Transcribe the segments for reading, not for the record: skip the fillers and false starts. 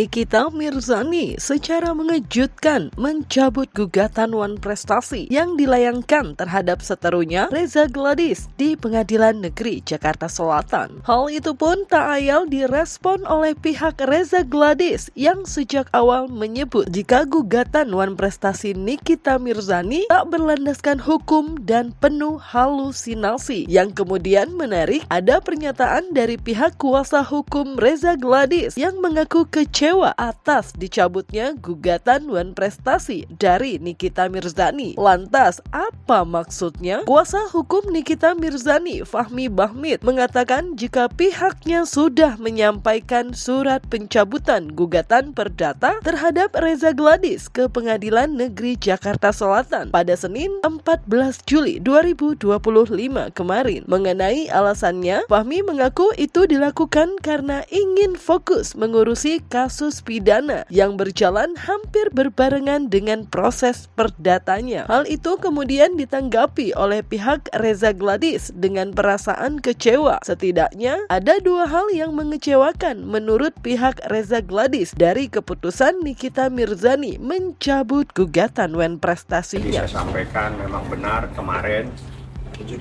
Nikita Mirzani secara mengejutkan mencabut gugatan Wan Prestasi yang dilayangkan terhadap seterunya Reza Gladys di Pengadilan Negeri Jakarta Selatan. Hal itu pun tak ayal direspon oleh pihak Reza Gladys yang sejak awal menyebut jika gugatan Wan Prestasi Nikita Mirzani tak berlandaskan hukum dan penuh halusinasi. Yang kemudian menarik, ada pernyataan dari pihak kuasa hukum Reza Gladys yang mengaku kecewa atas dicabutnya gugatan Wan Prestasi dari Nikita Mirzani. Lantas, apa maksudnya? Kuasa hukum Nikita Mirzani, Fahmi Bahmid, mengatakan jika pihaknya sudah menyampaikan surat pencabutan gugatan perdata terhadap Reza Gladys ke Pengadilan Negeri Jakarta Selatan pada Senin 14 Juli 2025 kemarin. Mengenai alasannya, Fahmi mengaku itu dilakukan karena ingin fokus mengurusi kasus pidana yang berjalan hampir berbarengan dengan proses perdatanya. Hal itu kemudian ditanggapi oleh pihak Reza Gladys dengan perasaan kecewa. Setidaknya ada dua hal yang mengecewakan menurut pihak Reza Gladys dari keputusan Nikita Mirzani mencabut gugatan Wan Prestasinya. Saya sampaikan memang benar kemarin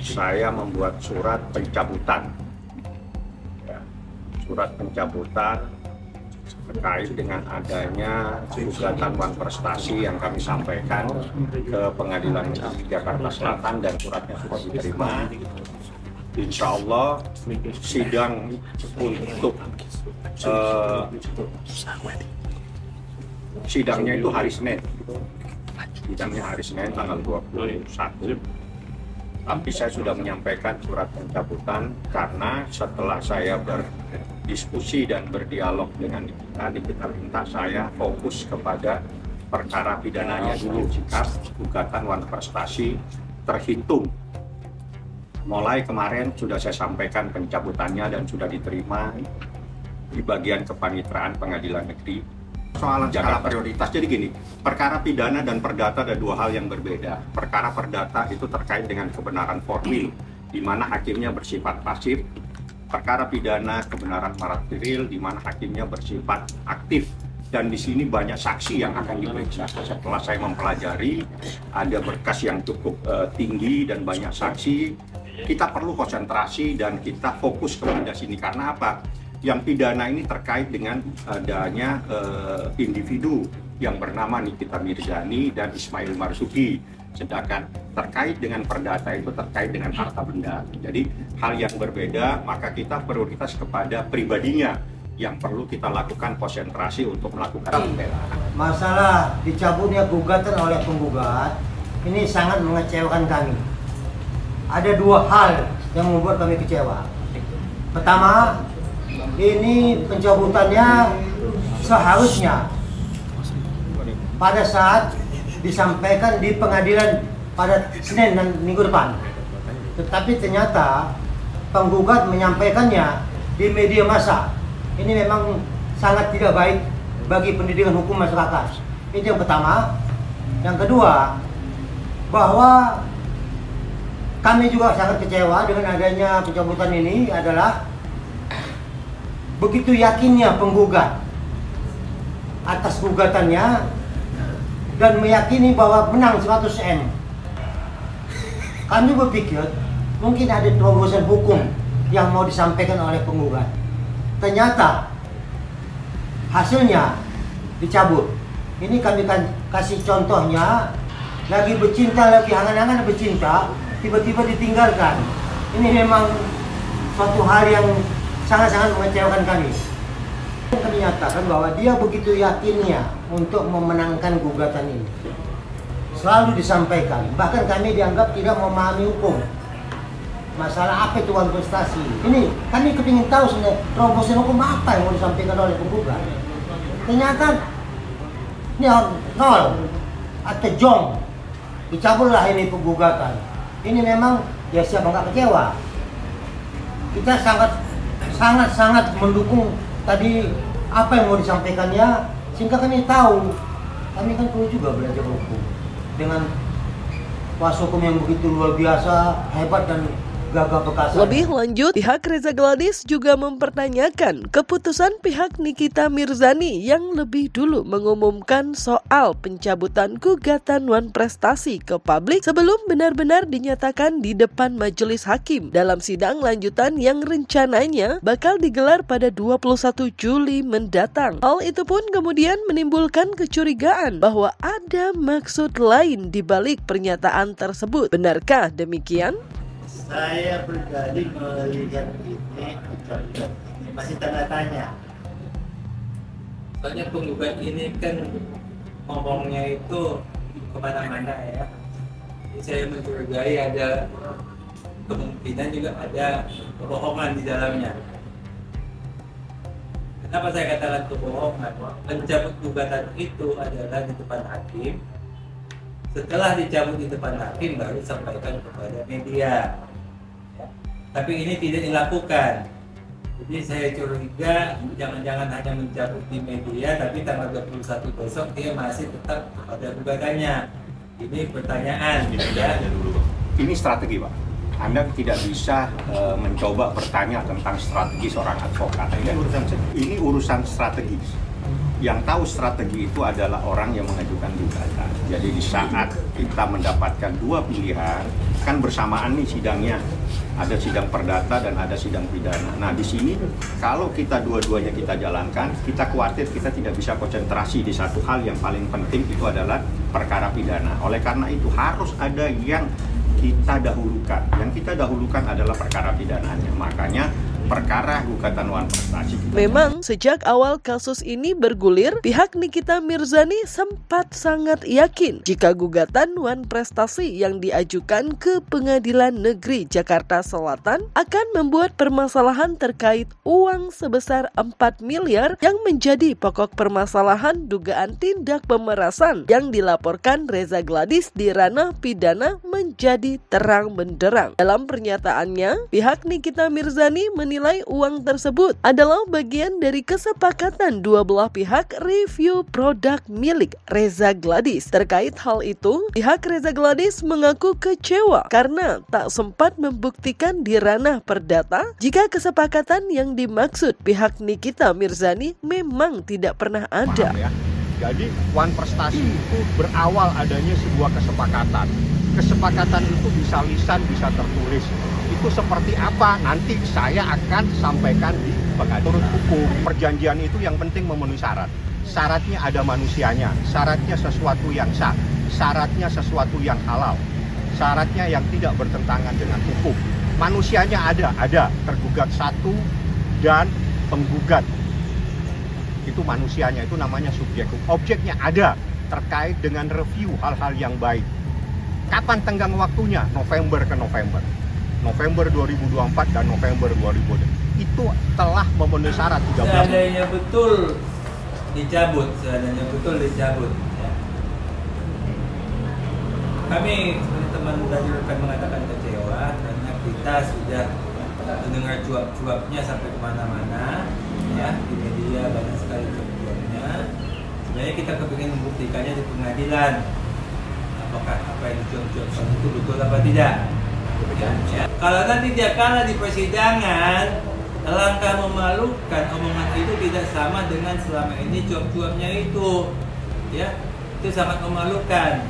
saya membuat surat pencabutan. Surat pencabutan terkait dengan adanya gugatan Wan Prestasi yang kami sampaikan ke Pengadilan Negeri Jakarta Selatan dan suratnya sudah diterima. Insya Allah sidang untuk sidangnya itu hari Senin. Sidangnya hari Senin tanggal 21. Tapi saya sudah menyampaikan surat pencabutan karena setelah saya berdiskusi dan berdialog dengan Nikita minta saya fokus kepada perkara pidananya dulu jika gugatan Wan Prestasi terhitung. Mulai kemarin sudah saya sampaikan pencabutannya dan sudah diterima di bagian kepanitraan Pengadilan Negeri. Soalan skala prioritas, jadi gini, perkara pidana dan perdata ada dua hal yang berbeda. Perkara perdata itu terkait dengan kebenaran formil, di mana hakimnya bersifat pasif. Perkara pidana kebenaran material, di mana hakimnya bersifat aktif. Dan di sini banyak saksi yang akan diperiksa. Setelah saya mempelajari, ada berkas yang cukup tinggi dan banyak saksi. Kita perlu konsentrasi dan kita fokus kepada sini. Karena apa? Yang pidana ini terkait dengan adanya individu yang bernama Nikita Mirzani dan Ismail Marzuki. Sedangkan terkait dengan perdata itu terkait dengan harta benda. Jadi hal yang berbeda, maka kita prioritas kepada pribadinya yang perlu kita lakukan konsentrasi untuk melakukan pembelaan. Masalah dicabutnya gugatan oleh penggugat ini sangat mengecewakan kami. Ada dua hal yang membuat kami kecewa. Pertama, ini pencabutannya seharusnya pada saat disampaikan di pengadilan pada Senin dan minggu depan. Tetapi ternyata penggugat menyampaikannya di media massa. Ini memang sangat tidak baik bagi pendidikan hukum masyarakat. Itu yang pertama. Yang kedua, bahwa kami juga sangat kecewa dengan adanya pencabutan ini adalah begitu yakinnya penggugat atas gugatannya dan meyakini bahwa menang 100 M. Kami berpikir mungkin ada terobosan hukum yang mau disampaikan oleh penggugat. Ternyata hasilnya dicabut. Ini kami kan kasih contohnya, lagi bercinta, lagi hangat-hangat bercinta, tiba-tiba ditinggalkan. Ini memang suatu hal yang sangat-sangat mengecewakan kami. Kami nyatakan bahwa dia begitu yakinnya untuk memenangkan gugatan ini. Selalu disampaikan, bahkan kami dianggap tidak memahami hukum. Masalah apa itu Wan Prestasi? Ini kami kepingin tahu sebenarnya terobosan hukum apa yang mau disampaikan oleh penggugat. Ternyata ini nol atau jong. Dicabutlah ini penggugatan. Ini memang ya siapa nggak kecewa. Kita sangat mendukung tadi apa yang mau disampaikannya, sehingga kami tahu kami kan perlu juga belajar hukum dengan kuasa hukum yang begitu luar biasa, hebat dan gagah perkasa. Lebih lanjut, pihak Reza Gladys juga mempertanyakan keputusan pihak Nikita Mirzani yang lebih dulu mengumumkan soal pencabutan gugatan Wan Prestasi ke publik sebelum benar-benar dinyatakan di depan majelis hakim dalam sidang lanjutan yang rencananya bakal digelar pada 21 Juli mendatang. Hal itu pun kemudian menimbulkan kecurigaan bahwa ada maksud lain di balik pernyataan tersebut. Benarkah demikian? Saya pribadi melihat ini masih tanda tanya. Soalnya penggugat ini kan ngomongnya itu kemana-mana ya. Jadi saya mencurigai ada kemungkinan juga ada kebohongan di dalamnya. Kenapa saya katakan kebohongan? Pencabut gugatan itu adalah di depan hakim. Setelah dicabut di depan hakim baru disampaikan kepada media. Ya. Tapi ini tidak dilakukan. Jadi saya curiga jangan-jangan hanya mencabut di media, tapi tanggal 21 besok dia masih tetap pada gugatannya. Ini pertanyaan. Ini strategi, Pak. Anda tidak bisa mencoba bertanya tentang strategi seorang advokat. Ini urusan strategis. Yang tahu strategi itu adalah orang yang mengajukan gugatan. Jadi di saat kita mendapatkan dua pilihan, kan bersamaan nih sidangnya. Ada sidang perdata dan ada sidang pidana. Nah di sini kalau kita dua-duanya kita jalankan, kita khawatir kita tidak bisa konsentrasi di satu hal yang paling penting, itu adalah perkara pidana. Oleh karena itu harus ada yang kita dahulukan. Yang kita dahulukan adalah perkara pidananya. Makanya perkara gugatan Wan Prestasi. Memang sejak awal kasus ini bergulir, pihak Nikita Mirzani sempat sangat yakin jika gugatan Wan Prestasi yang diajukan ke Pengadilan Negeri Jakarta Selatan akan membuat permasalahan terkait uang sebesar 4 miliar yang menjadi pokok permasalahan dugaan tindak pemerasan yang dilaporkan Reza Gladys di ranah pidana menjadi terang benderang. Dalam pernyataannya, pihak Nikita Mirzani menilai uang tersebut adalah bagian dari kesepakatan dua belah pihak review produk milik Reza Gladys. Terkait hal itu, pihak Reza Gladys mengaku kecewa karena tak sempat membuktikan di ranah perdata jika kesepakatan yang dimaksud pihak Nikita Mirzani memang tidak pernah ada. Paham, ya? Jadi Wan Prestasi itu berawal adanya sebuah kesepakatan. Kesepakatan itu bisa lisan, bisa tertulis. Itu seperti apa? Nanti saya akan sampaikan di pengadilan hukum. Perjanjian itu yang penting memenuhi syarat. Syaratnya ada manusianya, syaratnya sesuatu yang sah, syaratnya sesuatu yang halal, syaratnya yang tidak bertentangan dengan hukum. Manusianya ada tergugat satu dan penggugat. Itu manusianya, itu namanya subjek. Objeknya ada terkait dengan review hal-hal yang baik. Kapan tenggang waktunya? November ke November. November 2024 dan November 2020 itu telah memenuhi syarat 13. Seandainya betul dicabut, ya. Kami seperti teman tadi rekan mengatakan kecewa karena kita sudah mendengar cuap-cuapnya sampai kemana-mana, ya di media banyak sekali cuap-cuapnya. Sebenarnya kita kepingin membuktikannya di pengadilan. Apakah apa yang dicuap-cuapkan itu betul apa tidak? Ya. Kalau nanti dia kalah di persidangan, langkah memalukan, omongan itu tidak sama dengan selama ini cuap-cuapnya itu, ya, itu sangat memalukan.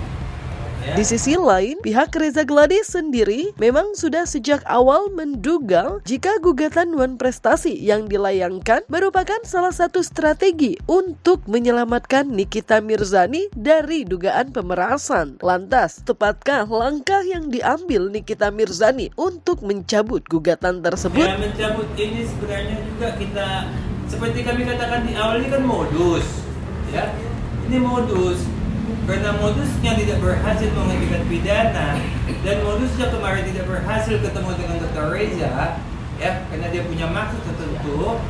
Ya. Di sisi lain, pihak Reza Gladys sendiri memang sudah sejak awal menduga jika gugatan Wan Prestasi yang dilayangkan merupakan salah satu strategi untuk menyelamatkan Nikita Mirzani dari dugaan pemerasan. Lantas, tepatkah langkah yang diambil Nikita Mirzani untuk mencabut gugatan tersebut? Ya, mencabut ini sebenarnya juga kita, seperti kami katakan di awal, ini kan modus, ya, ini modus. Karena modusnya tidak berhasil mengajukan pidana dan modusnya kemarin tidak berhasil ketemu dengan Dr. Reza, ya, karena dia punya maksud tertentu.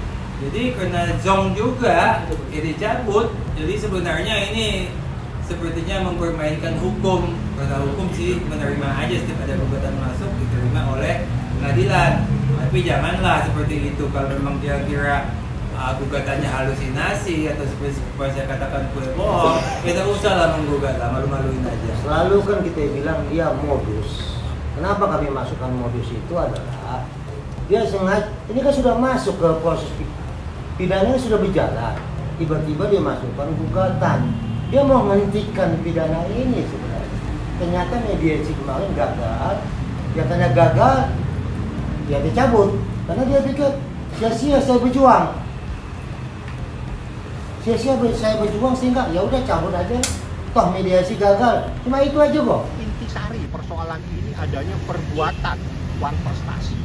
Jadi karena zong juga dicabut. Jadi sebenarnya ini sepertinya mempermainkan hukum. Karena hukum sih menerima aja setiap ada gugatan masuk diterima oleh pengadilan. Tapi janganlah seperti itu. Kalau memang dia kira gugatannya halusinasi atau seperti saya katakan kue bohong, kita usahlah menggugat, malu-maluin aja. Selalu kan kita bilang dia modus. Kenapa kami masukkan modus itu adalah dia sengaja, ini kan sudah masuk ke proses pidananya sudah berjalan, tiba-tiba dia masukkan gugatan. Dia mau menghentikan pidana ini sebenarnya. Ternyata mediasi kemarin gagal. Ya karena gagal, dia dicabut. Karena dia pikir sia-sia saya berjuang. Sia-sia saya berjuang sehingga ya udah cabut aja. Toh mediasi gagal. Cuma itu aja kok. Intisari persoalan ini adanya perbuatan wan prestasi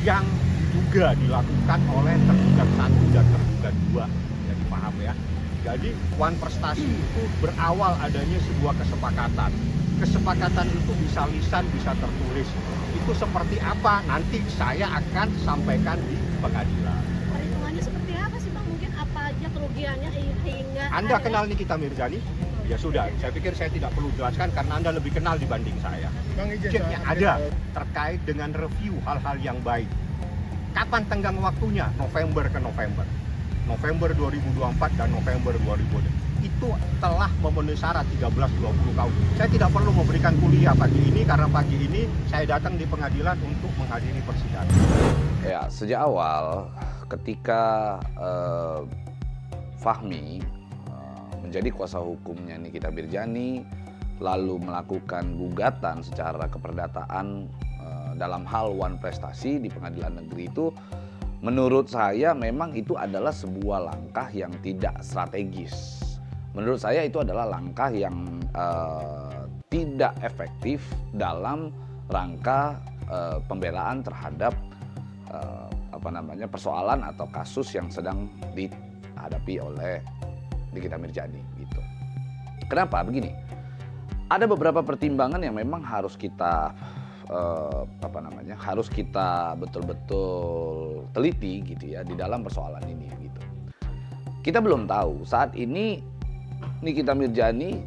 yang diduga dilakukan oleh tergugat 1 dan tergugat 2. Jadi paham ya. Jadi wan prestasi itu berawal adanya sebuah kesepakatan. Kesepakatan itu bisa lisan, bisa tertulis. Itu seperti apa? Nanti saya akan sampaikan di pengadilan. Perhitungannya seperti apa sih Bang? Mungkin apa aja kerugiannya hingga Anda kenal Nikita Mirzani? Ya sudah, saya pikir saya tidak perlu jelaskan karena Anda lebih kenal dibanding saya. Yang ada terkait dengan review hal-hal yang baik. Kapan tenggang waktunya? November ke November. November 2024 dan November 2020. Itu telah memenuhi syarat 13-20 tahun. Saya tidak perlu memberikan kuliah pagi ini karena pagi ini saya datang di pengadilan untuk menghadiri persidangan. Ya, sejak awal ketika Fahmi menjadi kuasa hukumnya Nikita Mirzani lalu melakukan gugatan secara keperdataan dalam hal wan prestasi di pengadilan negeri itu, menurut saya memang itu adalah sebuah langkah yang tidak strategis. Menurut saya itu adalah langkah yang tidak efektif dalam rangka pembelaan terhadap persoalan atau kasus yang sedang dihadapi oleh Nikita Mirzani gitu. Kenapa? Begini, ada beberapa pertimbangan yang memang harus kita harus kita betul-betul teliti gitu ya di dalam persoalan ini gitu. Kita belum tahu saat ini Nikita Mirzani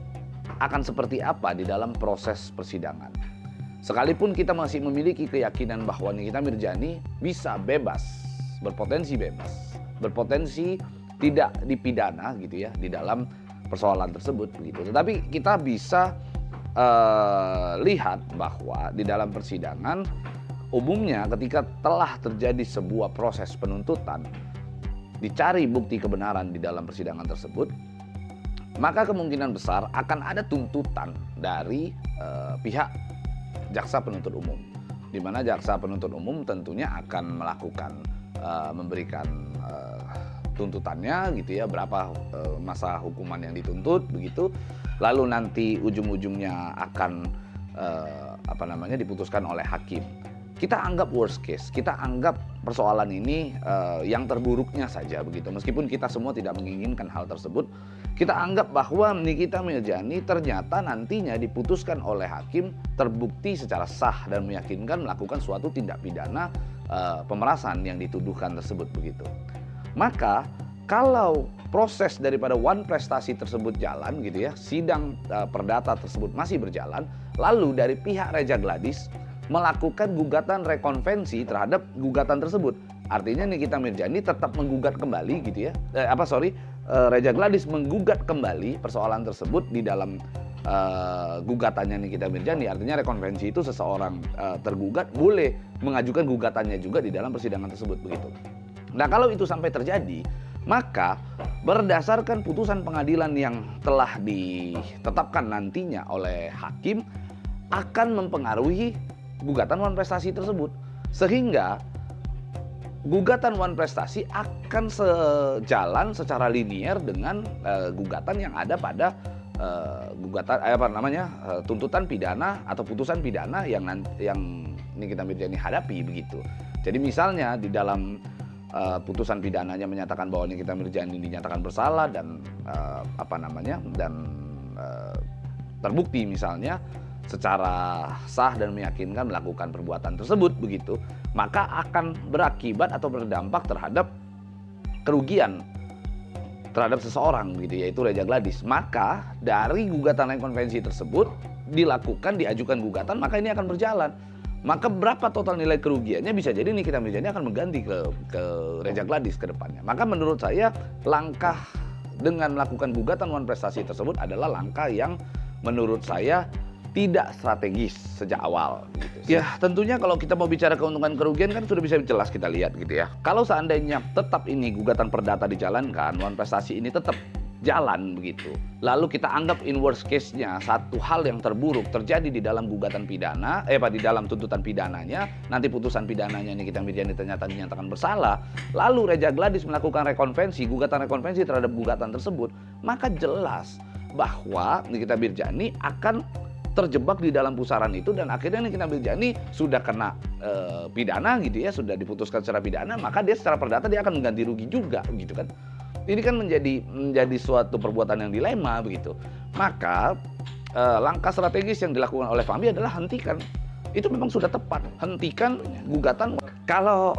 akan seperti apa di dalam proses persidangan. Sekalipun kita masih memiliki keyakinan bahwa Nikita Mirzani bisa bebas, berpotensi tidak dipidana gitu ya di dalam persoalan tersebut begitu. Tetapi kita bisa lihat bahwa di dalam persidangan umumnya ketika telah terjadi sebuah proses penuntutan, dicari bukti kebenaran di dalam persidangan tersebut, maka kemungkinan besar akan ada tuntutan dari pihak jaksa penuntut umum, di mana jaksa penuntut umum tentunya akan melakukan memberikan tuntutannya gitu ya, berapa masa hukuman yang dituntut begitu, lalu nanti ujung-ujungnya akan diputuskan oleh hakim. Kita anggap worst case, kita anggap persoalan ini yang terburuknya saja begitu. Meskipun kita semua tidak menginginkan hal tersebut, kita anggap bahwa Nikita Mirzani ternyata nantinya diputuskan oleh hakim terbukti secara sah dan meyakinkan melakukan suatu tindak pidana pemerasan yang dituduhkan tersebut begitu. Maka kalau proses daripada wan prestasi tersebut jalan gitu ya, sidang perdata tersebut masih berjalan, lalu dari pihak Reza Gladys melakukan gugatan rekonvensi terhadap gugatan tersebut. Artinya Nikita Mirzani tetap menggugat kembali gitu ya. Reza Gladys menggugat kembali persoalan tersebut di dalam gugatannya Nikita Mirzani. Artinya rekonvensi itu seseorang tergugat boleh mengajukan gugatannya juga di dalam persidangan tersebut begitu. Nah, kalau itu sampai terjadi, maka berdasarkan putusan pengadilan yang telah ditetapkan nantinya oleh hakim akan mempengaruhi gugatan wan prestasi tersebut, sehingga gugatan wan prestasi akan sejalan secara linier dengan gugatan yang ada pada tuntutan pidana atau putusan pidana yang Nikita Mirzani hadapi begitu. Jadi misalnya di dalam putusan pidananya menyatakan bahwa Nikita Mirzani dinyatakan bersalah dan terbukti misalnya secara sah dan meyakinkan melakukan perbuatan tersebut begitu, maka akan berakibat atau berdampak terhadap kerugian terhadap seseorang gitu, yaitu Reza Gladys. Maka dari gugatan rekonvensi tersebut diajukan gugatan, maka ini akan berjalan. Maka berapa total nilai kerugiannya bisa jadi Nikita Mirzani akan mengganti ke Reza Gladys ke depannya. Maka menurut saya langkah dengan melakukan gugatan wan prestasi tersebut adalah langkah yang menurut saya tidak strategis sejak awal gitu. Ya tentunya kalau kita mau bicara keuntungan kerugian kan sudah bisa jelas kita lihat gitu ya. Kalau seandainya tetap ini gugatan perdata dijalankan, Wan Prestasi ini tetap jalan begitu. Lalu kita anggap in worst case-nya satu hal yang terburuk terjadi di dalam gugatan pidana, di dalam tuntutan pidananya, nanti putusan pidananya Nikita Mirzani ternyata dinyatakan bersalah, lalu Reza Gladys melakukan gugatan rekonvensi terhadap gugatan tersebut, maka jelas bahwa Nikita Mirzani akan terjebak di dalam pusaran itu dan akhirnya Nikita Mirzani sudah kena pidana gitu ya, sudah diputuskan secara pidana, maka dia secara perdata dia akan mengganti rugi juga gitu kan. Ini kan menjadi suatu perbuatan yang dilema begitu. Maka langkah strategis yang dilakukan oleh Fahmi adalah hentikan. Itu memang sudah tepat. Hentikan gugatan. Kalau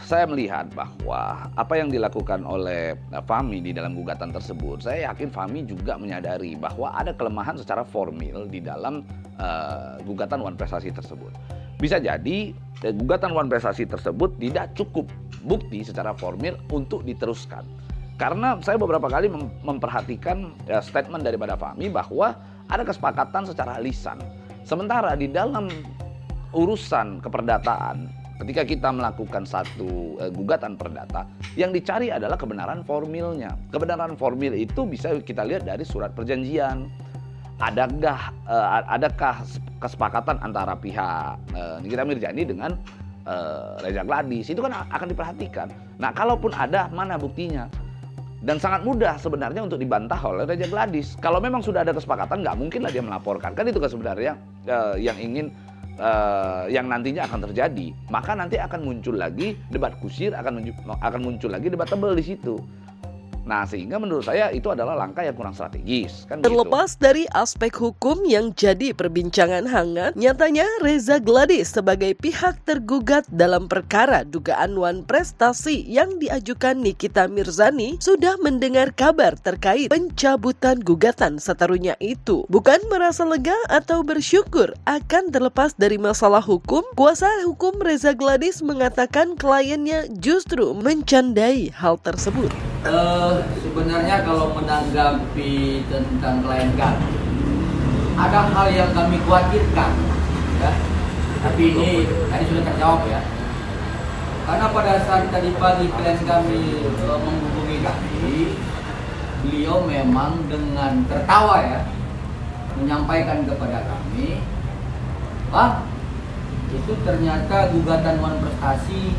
saya melihat bahwa apa yang dilakukan oleh Fahmi di dalam gugatan tersebut, saya yakin Fahmi juga menyadari bahwa ada kelemahan secara formil di dalam gugatan Wan Prestasi tersebut. Bisa jadi gugatan Wan Prestasi tersebut tidak cukup bukti secara formil untuk diteruskan. Karena saya beberapa kali memperhatikan statement daripada Fahmi bahwa ada kesepakatan secara lisan. Sementara di dalam urusan keperdataan, ketika kita melakukan satu gugatan perdata, yang dicari adalah kebenaran formilnya. Kebenaran formil itu bisa kita lihat dari surat perjanjian. Adakah kesepakatan antara pihak Nikita Mirzani dengan Reza Gladys? Itu kan akan diperhatikan. Nah, kalaupun ada, mana buktinya? Dan sangat mudah sebenarnya untuk dibantah oleh Reza Gladys. Kalau memang sudah ada kesepakatan, nggak mungkin lah dia melaporkan. Kan itu kan sebenarnya yang nantinya akan terjadi. Maka nanti akan muncul lagi debat kusir, akan muncul lagi debat tebal di situ. Nah, sehingga menurut saya itu adalah langkah yang kurang strategis. Kan Terlepas gitu. dari aspek hukum yang jadi perbincangan hangat, nyatanya Reza Gladys sebagai pihak tergugat dalam perkara dugaan Wan Prestasi yang diajukan Nikita Mirzani sudah mendengar kabar terkait pencabutan gugatan seterunya itu. Bukan merasa lega atau bersyukur akan terlepas dari masalah hukum, kuasa hukum Reza Gladys mengatakan kliennya justru mencandai hal tersebut. Sebenarnya kalau menanggapi tentang klien kami, ada hal yang kami khawatirkan, ya. Tapi ini tadi sudah terjawab ya. Karena pada saat tadi pagi klien kami menghubungi kami, beliau memang dengan tertawa ya menyampaikan kepada kami, "Wah, itu ternyata gugatan Wan Prestasi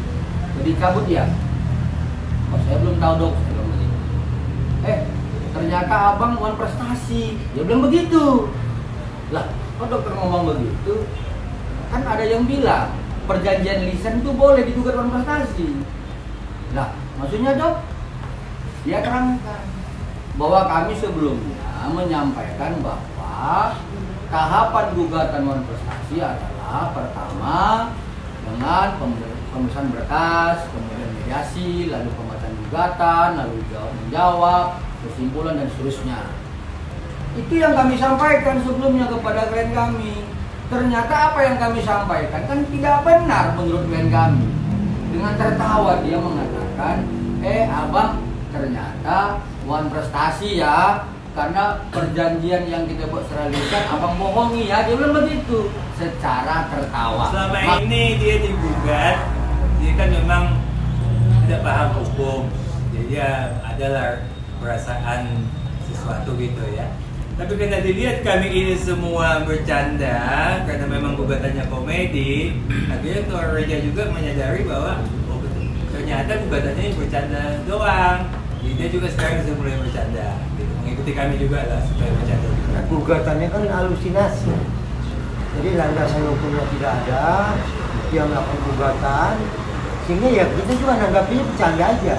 dicabut ya." Oh, saya belum tahu dok. Ternyata abang Wan Prestasi. Dia bilang begitu. Lah, kok dokter ngomong begitu? Kan ada yang bilang perjanjian lisan itu boleh digugat Wan Prestasi. Lah, maksudnya dok? Dia terangkan bahwa kami sebelumnya menyampaikan bahwa tahapan gugatan Wan Prestasi adalah pertama dengan pemeriksaan berkas, kemudian mediasi, lalu pembacaan gugatan, lalu menjawab, kesimpulan dan seterusnya. Itu yang kami sampaikan sebelumnya kepada klien kami. Ternyata apa yang kami sampaikan kan tidak benar menurut klien kami. Dengan tertawa dia mengatakan, abang ternyata Wan Prestasi ya, karena perjanjian yang kita buat secara lisan abang bohongi ya, dia bilang begitu secara tertawa. Selama ini dia digugat, dia kan memang tidak paham hukum, jadi ya adalah perasaan sesuatu gitu ya. Tapi karena dilihat kami ini semua bercanda, karena memang gugatannya komedi, akhirnya Tuan Reza juga menyadari bahwa oh betul, ternyata gugatannya bercanda doang. Jadi dia juga sekarang sudah mulai bercanda, gitu. Mengikuti kami juga lah supaya bercanda juga. Gugatannya kan halusinasi, jadi landasan hukumnya tidak ada, dia melakukan gugatan, sehingga ya kita juga nanggapinya bercanda aja.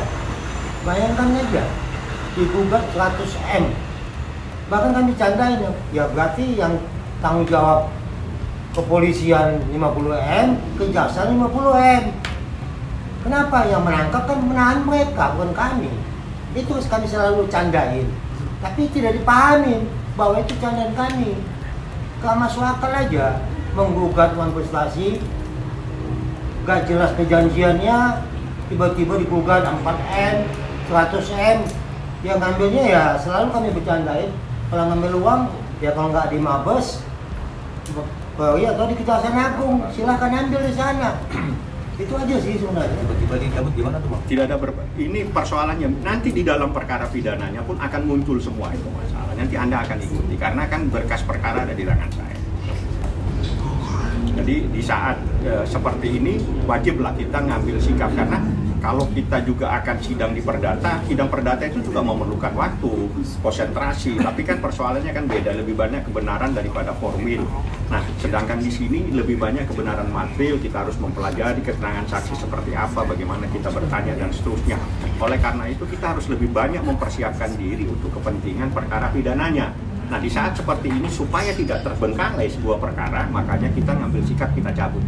Bayangkan aja, digugat 100 M, bahkan kami candain ya berarti yang tanggung jawab kepolisian 50 M, kejaksaan 50 M. Kenapa? Yang menangkap kan menahan mereka, bukan kami. Itu kami selalu candain, tapi tidak dipahami bahwa itu candaan kami. Gak masuk akal aja menggugat Wan Prestasi, gak jelas perjanjiannya, tiba-tiba digugat 4 M, 100 M. Yang ngambilnya ya selalu kami bercandain, kalau ngambil uang Ya kalau nggak di Mabes, ya atau di Kejaksaan Agung, silahkan ambil di sana. Itu aja sih sebenarnya. Tiba-tiba dicabut gimana tuh Bang? Tidak ada ini persoalannya nanti di dalam perkara pidananya pun akan muncul semua itu masalah. Nanti Anda akan ikuti karena kan berkas perkara ada di tangan saya. Jadi di saat seperti ini wajiblah kita ngambil sikap karena kalau kita juga akan sidang di perdata, sidang perdata itu juga memerlukan waktu, konsentrasi. Tapi kan persoalannya kan beda, lebih banyak kebenaran daripada formil. Nah, sedangkan di sini lebih banyak kebenaran material, kita harus mempelajari keterangan saksi seperti apa, bagaimana kita bertanya dan seterusnya. Oleh karena itu kita harus lebih banyak mempersiapkan diri untuk kepentingan perkara pidananya. Nah, di saat seperti ini supaya tidak terbengkalai sebuah perkara, makanya kita ngambil sikap, kita cabut.